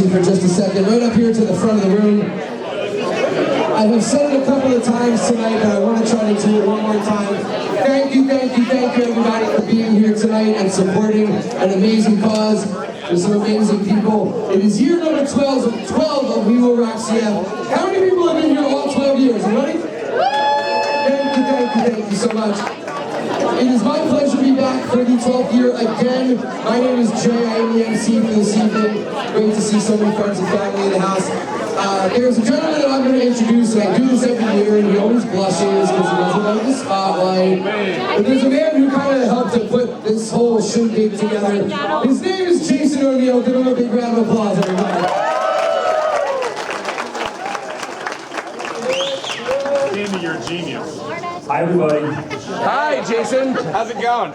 attention for just a second. Right up here to the front of the room. I have said it a couple of times tonight, but I want to try to do it one more time. Thank you, everybody, for being here tonight and supporting an amazing cause with some amazing people. It is year number 12 of We Will Rock CF. How many people have been here all 12 years? Everybody? Thank you so much. It is my pleasure to be back for the 12th year again. My name is Jay. I am the MC for this evening. Great to see so many friends and family in the house. There's a gentleman that I'm going to introduce, and I do this every year, and he always blushes because he doesn't like the spotlight. But there's a man who kind of helped to put this whole shindig together. His name is Jason O'Neill. Give him a big round of applause, everybody. Andy, you're a genius. Hi, everybody. Hi, Jason. How's it going?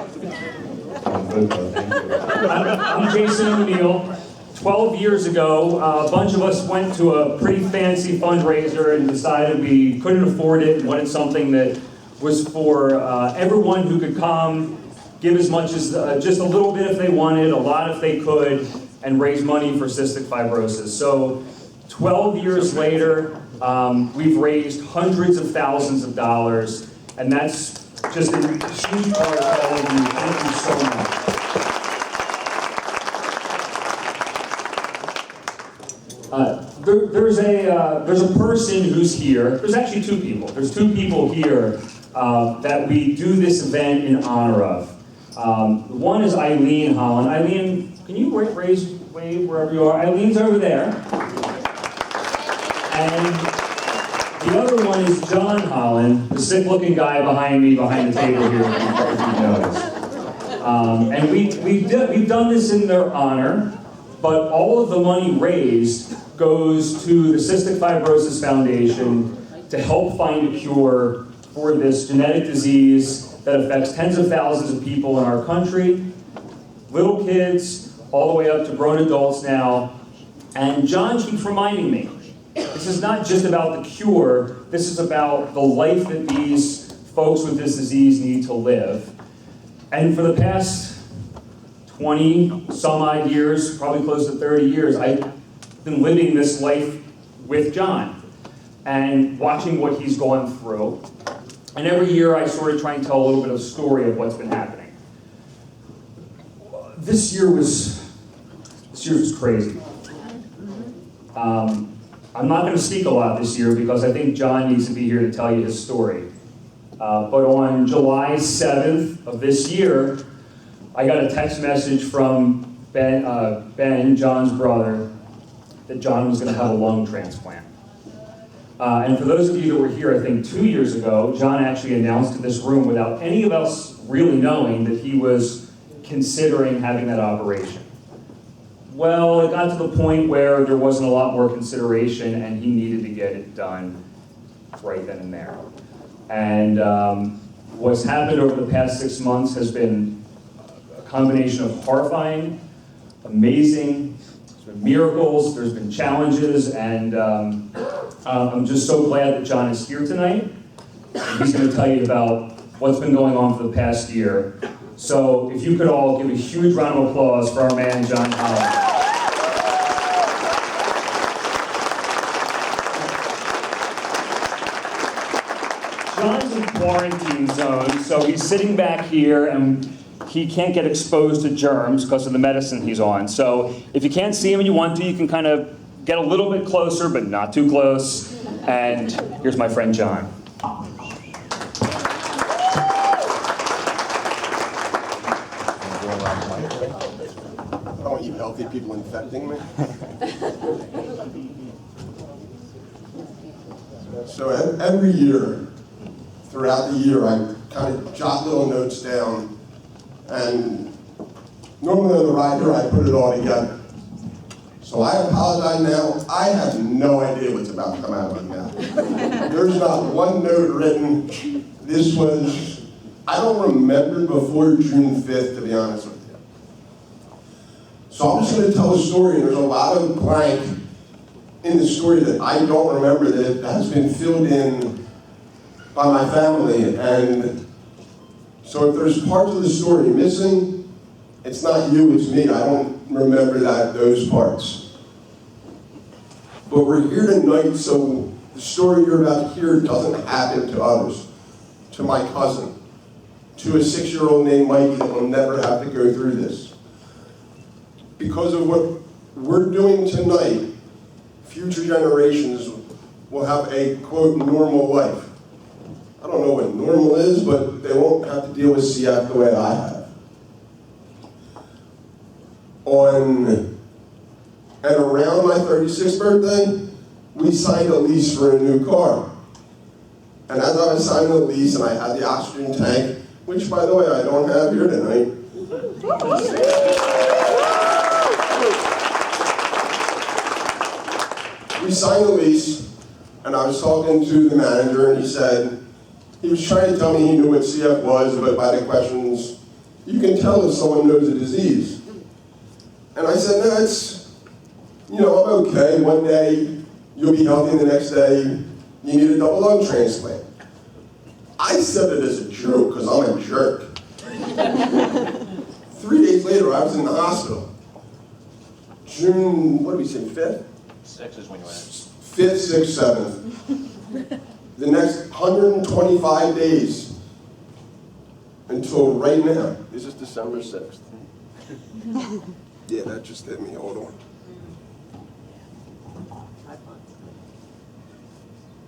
I'm Jason O'Neill. 12 years ago, a bunch of us went to a pretty fancy fundraiser and decided we couldn't afford it and wanted something that was for everyone who could come, give as much as just a little bit if they wanted, a lot if they could, and raise money for cystic fibrosis. So 12 years later, we've raised hundreds of thousands of dollars, and that's just a huge part of all of you. Thank you so much. There's a person who's here. There's actually two people. There's two people here that we do this event in honor of. One is Eileen Hollin. Eileen, can you wave wherever you are? Eileen's over there. And the other one is John Hollin, the sick-looking guy behind me, behind the table here, if you notice. And we've done this in their honor, but all of the money raised goes to the Cystic Fibrosis Foundation to help find a cure for this genetic disease that affects tens of thousands of people in our country, little kids, all the way up to grown adults now. And John keeps reminding me, this is not just about the cure, this is about the life that these folks with this disease need to live. And for the past 20 some odd years, probably close to 30 years, I've been living this life with John and watching what he's gone through. And every year I sort of try and tell a little bit of a story of what's been happening. This year was crazy. I'm not going to speak a lot this year because I think John needs to be here to tell you his story. But on July 7th of this year, I got a text message from Ben, John's brother, that John was going to have a lung transplant. And for those of you that were here, I think 2 years ago, John actually announced in this room without any of us really knowing that he was considering having that operation. Well, it got to the point where there wasn't a lot more consideration and he needed to get it done right then and there. And what's happened over the past 6 months has been a combination of horrifying, amazing, there's been miracles, there's been challenges, and I'm just so glad that John is here tonight. He's going to tell you about what's been going on for the past year. So if you could all give a huge round of applause for our man, John Hollin. John's in quarantine zone, so he's sitting back here and he can't get exposed to germs because of the medicine he's on. So if you can't see him and you want to, you can kind of get a little bit closer, but not too close. And here's my friend John. I don't want you healthy people infecting me. So every year, throughout the year, I kind of jot little notes down, and normally on the ride here, I put it all together. So I apologize now. I have no idea what's about to come out of my mouth. There's not one note written. This was, I don't remember before June 5th, to be honest with you. So I'm just going to tell a story, and there's a lot of blank in the story that I don't remember that has been filled in by my family. And so if there's parts of the story missing, it's not you, it's me. I don't remember those parts. But we're here tonight so the story you're about to hear doesn't happen to others, to my cousin, to a 6-year-old named Mikey that will never have to go through this. Because of what we're doing tonight, future generations will have a, quote, normal life. I don't know what normal is, but they won't have to deal with CF the way I have. And around my 36th birthday, we signed a lease for a new car. And as I was signing the lease and I had the oxygen tank, which by the way I don't have here tonight, we signed the lease, and I was talking to the manager, and he was trying to tell me he knew what CF was, but by the questions, you can tell if someone knows a disease. And I said, no, I'm okay. One day, you'll be healthy, and the next day, you need a double lung transplant. I said it as a joke, because I'm a jerk. 3 days later, I was in the hospital. June, what did we say, 5th? 6 is when you went. 5th, 6th, 7th. The next 125 days until right now. This is December 6th. Yeah, that just hit me. Hold on.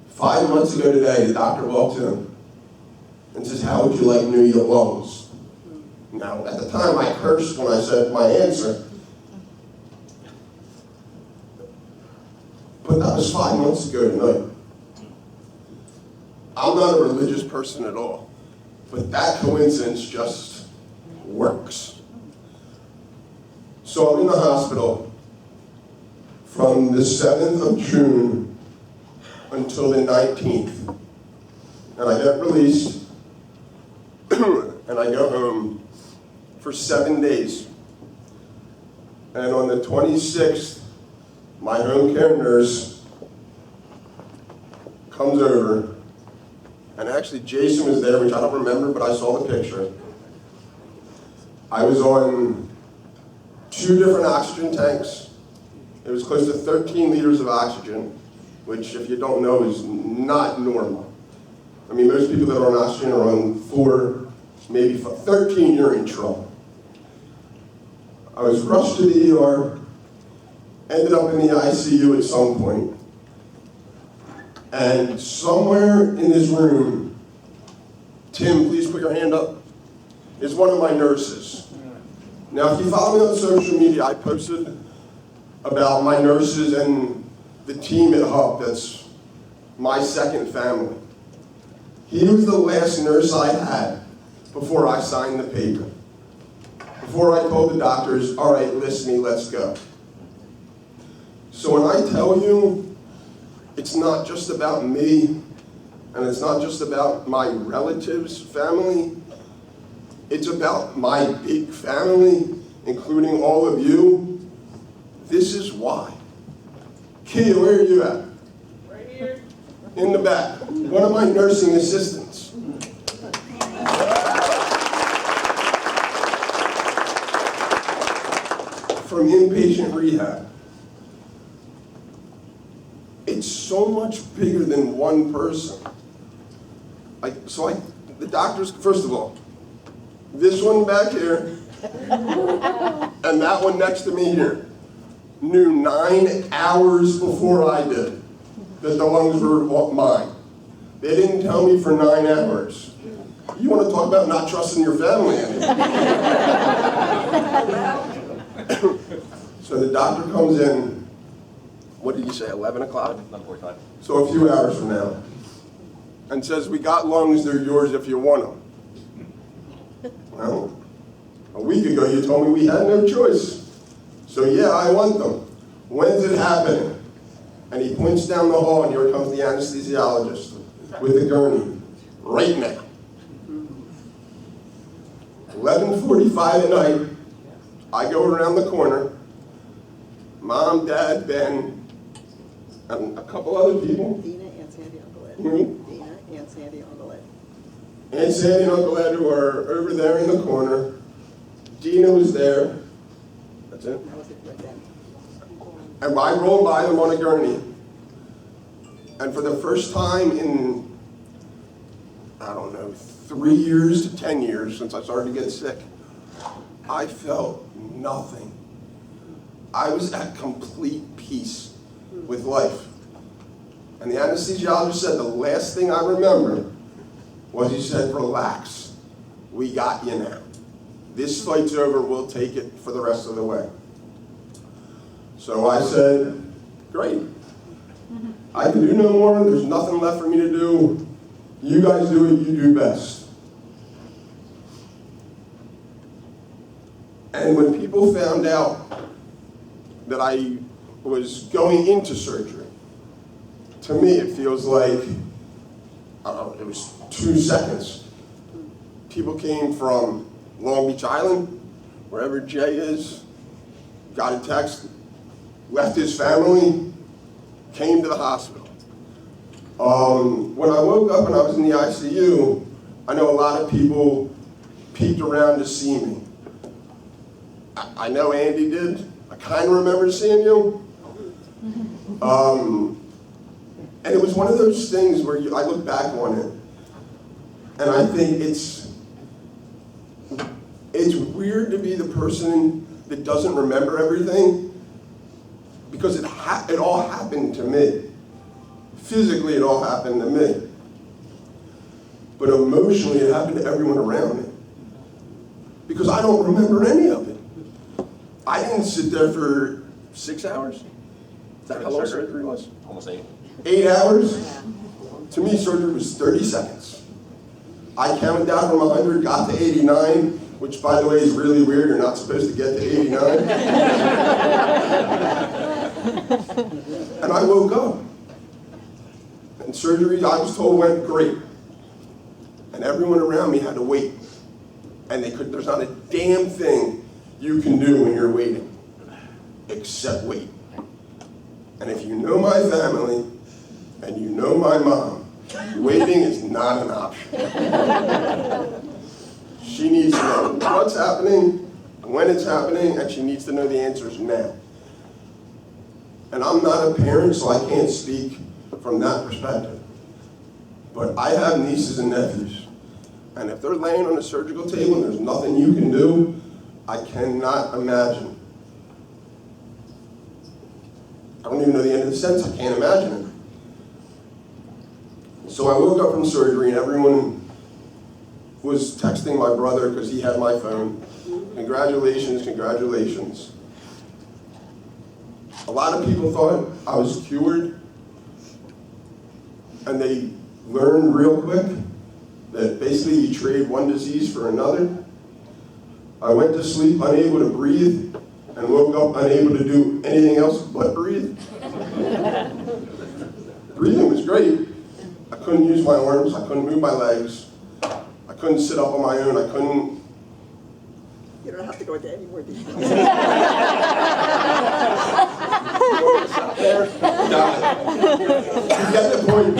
5 months ago today, the doctor walked in and says, how would you like New Year lungs? Now, at the time, I cursed when I said my answer. But that was 5 months ago tonight. I'm not a religious person at all, but that coincidence just works. So I'm in the hospital from the 7th of June until the 19th. And I get released, and I go home for 7 days. And on the 26th, my home care nurse comes over, and actually Jason was there, which I don't remember, but I saw the picture. I was on 2 different oxygen tanks. It was close to 13 liters of oxygen, which if you don't know is not normal. I mean, most people that are on oxygen are on 4, maybe 13, you're in trouble. I was rushed to the ER, ended up in the ICU at some point, and somewhere in this room, Tim, please put your hand up, is one of my nurses. Now, if you follow me on social media, I posted about my nurses and the team at Hub, that's my second family. He was the last nurse I had before I signed the paper. Before I told the doctors, all right, list me, let's go. So when I tell you, it's not just about me, and it's not just about my relatives' family, it's about my big family, including all of you. This is why. Kia, where are you at? Right here. In the back. One of my nursing assistants. From inpatient rehab. It's so much bigger than one person. The doctors, first of all, this one back here, and that one next to me here, knew 9 hours before I did that the lungs were mine. They didn't tell me for 9 hours. You want to talk about not trusting your family anymore. So the doctor comes in, what did you say, 11 o'clock? 11:45. So a few hours from now, and says, we got lungs, they're yours if you want them. Well, a week ago you told me we had no choice. So yeah, I want them. When's it happening? And he points down the hall, and here comes the anesthesiologist with the gurney. Right now. 11:45 at night, I go around the corner. Mom, Dad, Ben, and a couple other people. Dina and Sandy Uncle Ed. Hmm? Dina and Sandy Uncle Ed. Aunt Sandy and Uncle Ed, who are over there in the corner. Dina was there. That's it. That was it right then. And I rolled by them on a gurney, And for the first time in, I don't know, 3 years to 10 years since I started to get sick, I felt nothing. I was at complete peace with life. And the anesthesiologist said the last thing I remember was he said, relax, we got you now. This fight's over, we'll take it for the rest of the way. So I said, great. I can do no more, there's nothing left for me to do. You guys do what you do best. And when people found out that I was going into surgery, to me it feels like, it was 2 seconds. People came from Long Beach Island, wherever Jay is, got a text, left his family, came to the hospital. When I woke up and I was in the ICU, I know a lot of people peeked around to see me. I know Andy did. I kind of remember seeing you. And it was one of those things where I look back on it, and I think it's weird to be the person that doesn't remember everything, because it all happened to me. Physically, it all happened to me. But emotionally, it happened to everyone around me. Because I don't remember any of it. I didn't sit there for 6 hours. Is that how long surgery was? Almost 8. 8 hours? To me, surgery was 30 seconds. I counted down from 100, got to 89, which, by the way, is really weird. You're not supposed to get to 89. And I woke up. And surgery, I was told, went great. And everyone around me had to wait. And there's not a damn thing you can do when you're waiting, except wait. And if you know my family, and you know my mom, waiting is not an option. She needs to know what's happening, when it's happening, and she needs to know the answers now. And I'm not a parent, so I can't speak from that perspective. But I have nieces and nephews. And if they're laying on a surgical table and there's nothing you can do, I cannot imagine. I don't even know the end of the sentence, I can't imagine it. So I woke up from surgery and everyone was texting my brother because he had my phone. Congratulations, congratulations. A lot of people thought I was cured, and they learned real quick that basically you trade one disease for another. I went to sleep unable to breathe and woke up unable to do anything else but breathe. Breathing was great. I couldn't use my arms, I couldn't move my legs, I couldn't sit up on my own, I couldn't. You don't have to go into any more details. Got it. You get the point.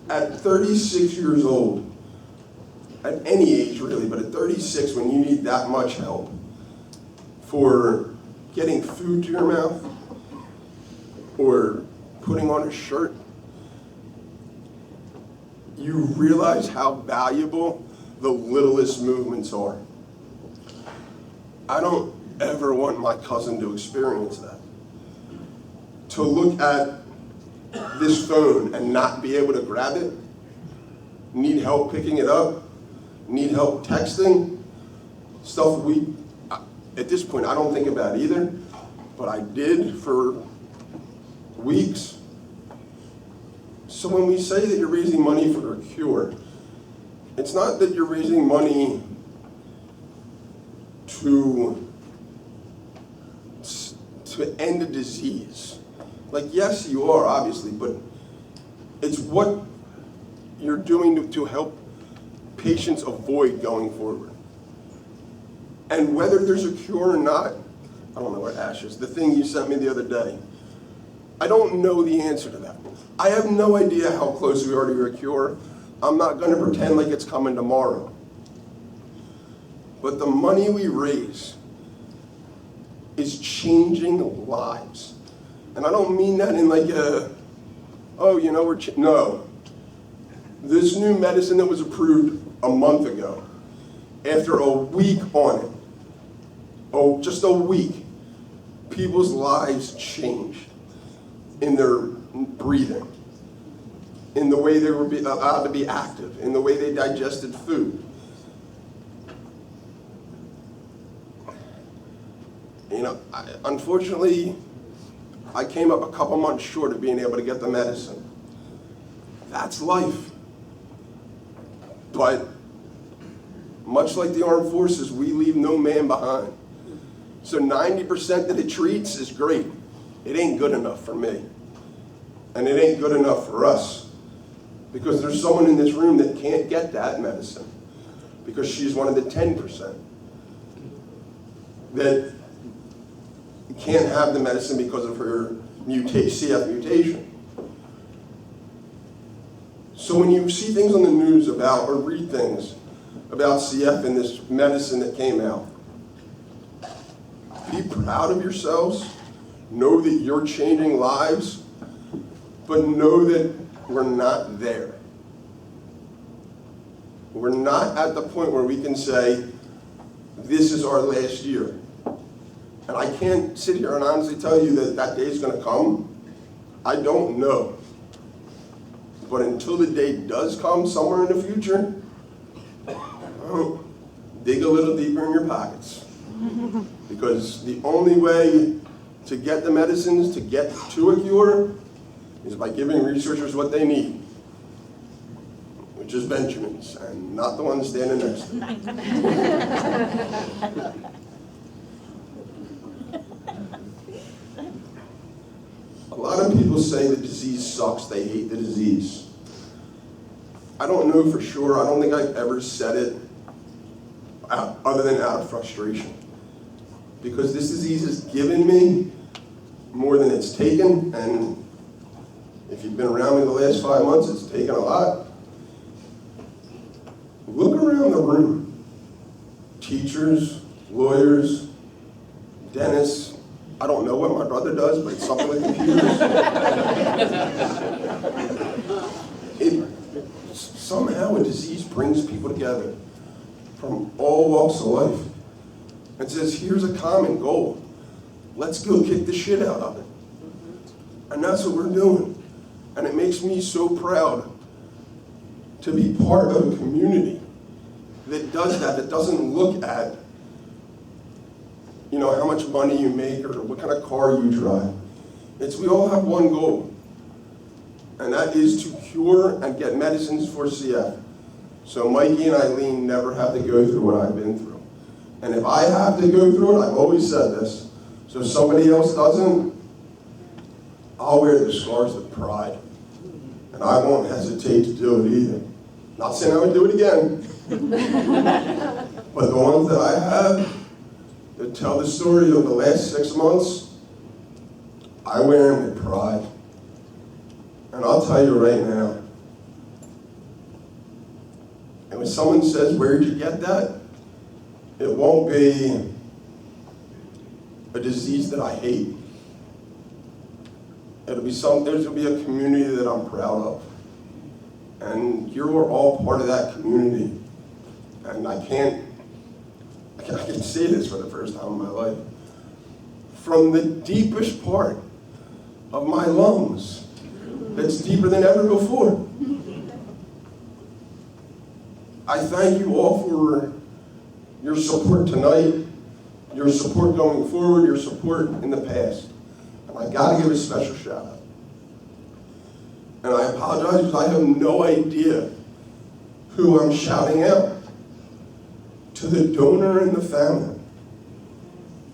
At 36 years old, at any age really, but at 36 when you need that much help for getting food to your mouth or putting on a shirt, you realize how valuable the littlest movements are. I don't ever want my cousin to experience that. To look at this phone and not be able to grab it, need help picking it up, need help texting, stuff at this point I don't think about either, but I did for weeks. So when we say that you're raising money for a cure, it's not that you're raising money to end a disease. Like, yes, you are, obviously, but it's what you're doing to help patients avoid going forward. And whether there's a cure or not, I don't know where Ash is, the thing you sent me the other day, I don't know the answer to that. I have no idea how close we are to a cure. I'm not going to pretend like it's coming tomorrow. But the money we raise is changing lives. And I don't mean that in like a, oh, you know, no. This new medicine that was approved a month ago, after a week on it, just a week, people's lives changed in their breathing, in the way they were allowed to be active, in the way they digested food. You know, unfortunately, I came up a couple months short of being able to get the medicine. That's life. But much like the armed forces, we leave no man behind. So 90% that it treats is great. It ain't good enough for me. And it ain't good enough for us. Because there's someone in this room that can't get that medicine. Because she's one of the 10% that can't have the medicine because of her CF mutation. So when you see things on the news about, or read things about CF and this medicine that came out, be proud of yourselves. Know that you're changing lives, but know that we're not there. We're not at the point where we can say, this is our last year. And I can't sit here and honestly tell you that that day is going to come. I don't know. But until the day does come somewhere in the future, dig a little deeper in your pockets. Because the only way to get the medicines, to get to a cure, is by giving researchers what they need, which is Benjamins, and not the one standing next to them. A lot of people say the disease sucks, they hate the disease. I don't know for sure, I don't think I've ever said it other than out of frustration. Because this disease has given me more than it's taken, and if you've been around me the last 5 months, it's taken a lot. Look around the room. Teachers, lawyers, dentists. I don't know what my brother does, but it's something with computers. Somehow a disease brings people together from all walks of life and says, here's a common goal. Let's go kick the shit out of it. And that's what we're doing. And it makes me so proud to be part of a community that does that, that doesn't look at, you know, how much money you make or what kind of car you drive. It's we all have one goal, and that is to cure and get medicines for CF. So Mikey and Eileen never have to go through what I've been through. And if I have to go through it, I've always said this, so if somebody else doesn't, I'll wear the scars with pride. And I won't hesitate to do it either. Not saying I would do it again. But the ones that I have that tell the story of the last 6 months, I wear them with pride. And I'll tell you right now, and when someone says, where'd you get that? It won't be a disease that I hate. It'll be there's gonna be a community that I'm proud of. And you're all part of that community. And I can say this for the first time in my life. From the deepest part of my lungs, that's deeper than ever before. I thank you all for your support tonight, your support going forward, your support in the past. And I gotta give a special shout out. And I apologize because I have no idea who I'm shouting out. To the donor and the family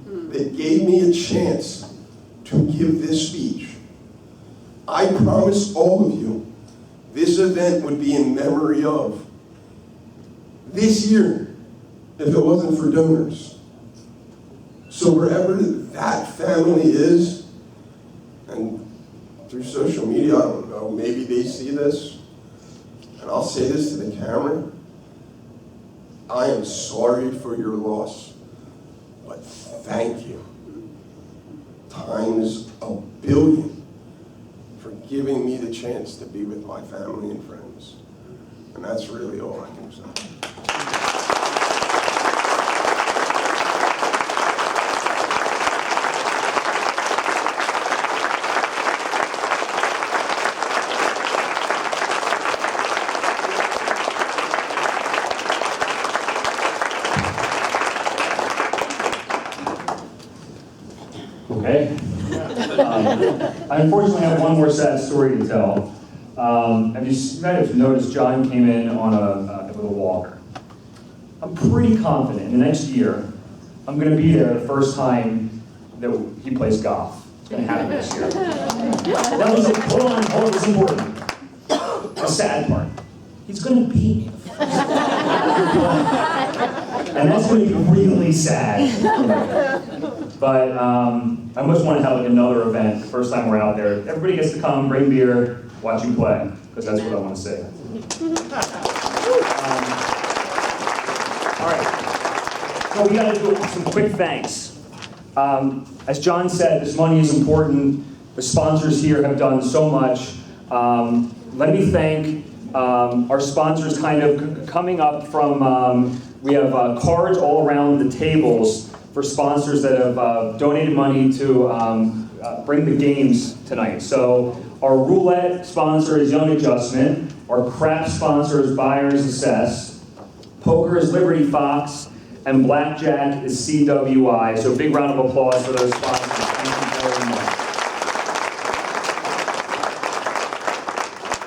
that gave me a chance to give this speech. I promised all of you this event would be in memory of this year if it wasn't for donors. So wherever that family is, and through social media, I don't know, maybe they see this, and I'll say this to the camera, I am sorry for your loss, but thank you. times a billion for giving me the chance to be with my family and friends. And that's really all I can say. Okay. I unfortunately have one more sad story to tell. Have you might have noticed John came in on with a walker. I'm pretty confident the next year I'm going to be there the first time that he plays golf. It's going to happen this year. That was it. Hold on, it's important. The sad part. He's going to beat me. And that's going to be really sad. But I just want to have like another event the first time we're out there. Everybody gets to come, bring beer, watch you play, because that's what I want to say. All right. So we got to do some quick thanks. As John said, this money is important. The sponsors here have done so much. Let me thank our sponsors kind of coming up from, we have cards all around the tables for sponsors that have donated money to bring the games tonight. So our roulette sponsor is Young Adjustment. Our craps sponsor is Buyers Assess. Poker is Liberty Fox. And Blackjack is CWI. So big round of applause for those sponsors.